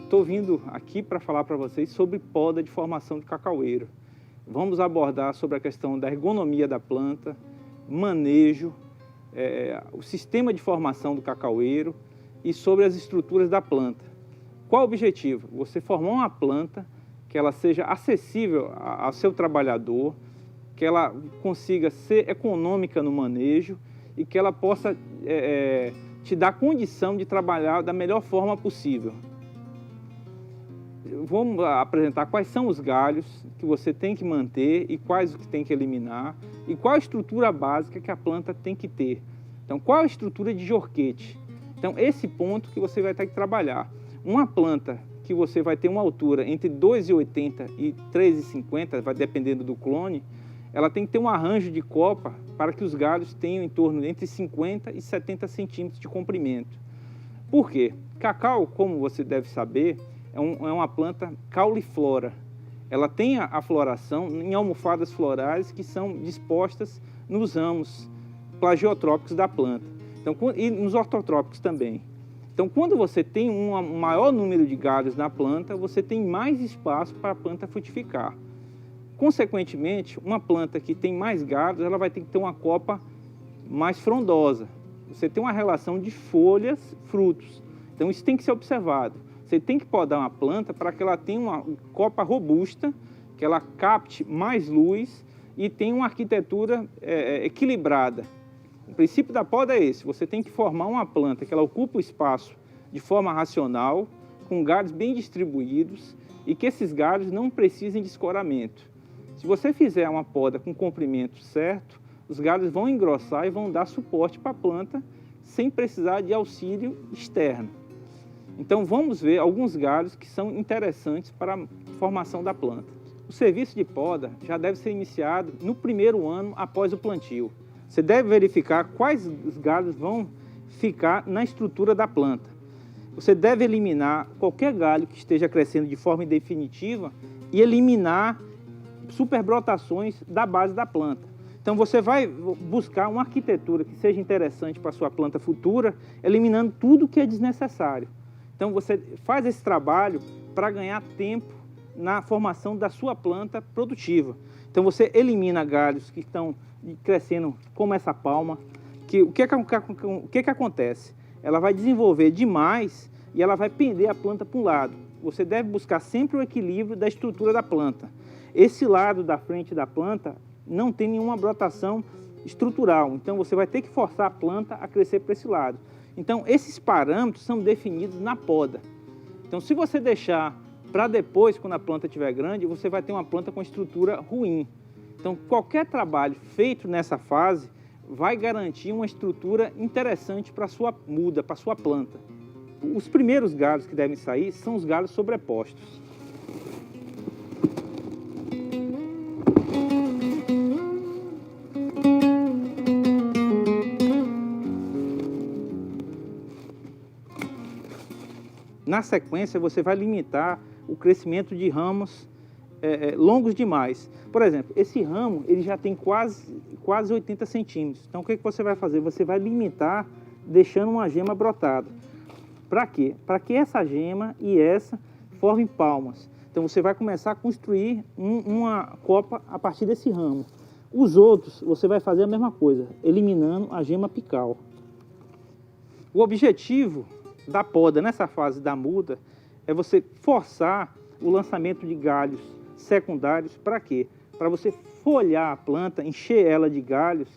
Estou vindo aqui para falar para vocês sobre poda de formação de cacaueiro. Vamos abordar sobre a questão da ergonomia da planta, manejo, o sistema de formação do cacaueiro e sobre as estruturas da planta. Qual o objetivo? Você formar uma planta que ela seja acessível ao seu trabalhador, que ela consiga ser econômica no manejo e que ela possa te dar condição de trabalhar da melhor forma possível. Vamos apresentar quais são os galhos que você tem que manter e quais que tem que eliminar e qual a estrutura básica que a planta tem que ter. Então, qual a estrutura de jorquete? Então, esse ponto que você vai ter que trabalhar. Uma planta que você vai ter uma altura entre 2,80 e 3,50, vai dependendo do clone, ela tem que ter um arranjo de copa para que os galhos tenham em torno entre 50 e 70 centímetros de comprimento. Por quê? Cacau, como você deve saber, é uma planta cauliflora. Ela tem a floração em almofadas florais que são dispostas nos ramos plagiotrópicos da planta. Então, e nos ortotrópicos também. Então, quando você tem um maior número de galhos na planta, você tem mais espaço para a planta frutificar. Consequentemente, uma planta que tem mais galhos, ela vai ter que ter uma copa mais frondosa. Você tem uma relação de folhas, frutos. Então, isso tem que ser observado. Você tem que podar uma planta para que ela tenha uma copa robusta, que ela capte mais luz e tenha uma arquitetura equilibrada. O princípio da poda é esse: você tem que formar uma planta que ela ocupa o espaço de forma racional, com galhos bem distribuídos e que esses galhos não precisem de escoramento. Se você fizer uma poda com comprimento certo, os galhos vão engrossar e vão dar suporte para a planta sem precisar de auxílio externo. Então vamos ver alguns galhos que são interessantes para a formação da planta. O serviço de poda já deve ser iniciado no primeiro ano após o plantio. Você deve verificar quais galhos vão ficar na estrutura da planta. Você deve eliminar qualquer galho que esteja crescendo de forma indefinitiva e eliminar superbrotações da base da planta. Então você vai buscar uma arquitetura que seja interessante para a sua planta futura, eliminando tudo que é desnecessário. Então você faz esse trabalho para ganhar tempo na formação da sua planta produtiva. Então você elimina galhos que estão crescendo como essa palma. O que acontece? Ela vai desenvolver demais e ela vai pender a planta para um lado. Você deve buscar sempre o equilíbrio da estrutura da planta. Esse lado da frente da planta não tem nenhuma brotação estrutural, então você vai ter que forçar a planta a crescer para esse lado. Então, esses parâmetros são definidos na poda. Então, se você deixar para depois, quando a planta estiver grande, você vai ter uma planta com estrutura ruim. Então, qualquer trabalho feito nessa fase vai garantir uma estrutura interessante para a sua muda, para a sua planta. Os primeiros galhos que devem sair são os galhos sobrepostos. Na sequência, você vai limitar o crescimento de ramos longos demais. Por exemplo, esse ramo ele já tem quase 80 centímetros. Então, o que você vai fazer? Você vai limitar deixando uma gema brotada. Para quê? Para que essa gema e essa formem palmas. Então, você vai começar a construir uma copa a partir desse ramo. Os outros, você vai fazer a mesma coisa, eliminando a gema apical. O objetivo da poda nessa fase da muda é você forçar o lançamento de galhos secundários. Para quê? Para você folhar a planta, encher ela de galhos,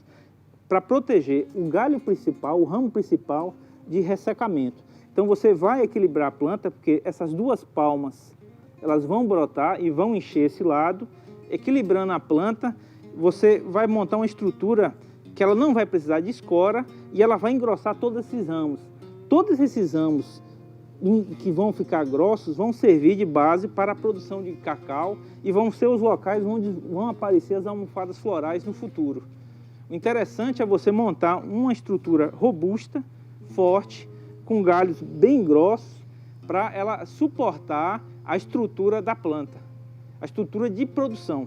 para proteger o galho principal, o ramo principal, de ressecamento. Então você vai equilibrar a planta, porque essas duas palmas elas vão brotar e vão encher esse lado. Equilibrando a planta, você vai montar uma estrutura que ela não vai precisar de escora e ela vai engrossar todos esses ramos. Todos esses ramos que vão ficar grossos vão servir de base para a produção de cacau e vão ser os locais onde vão aparecer as almofadas florais no futuro. O interessante é você montar uma estrutura robusta, forte, com galhos bem grossos, para ela suportar a estrutura da planta, a estrutura de produção.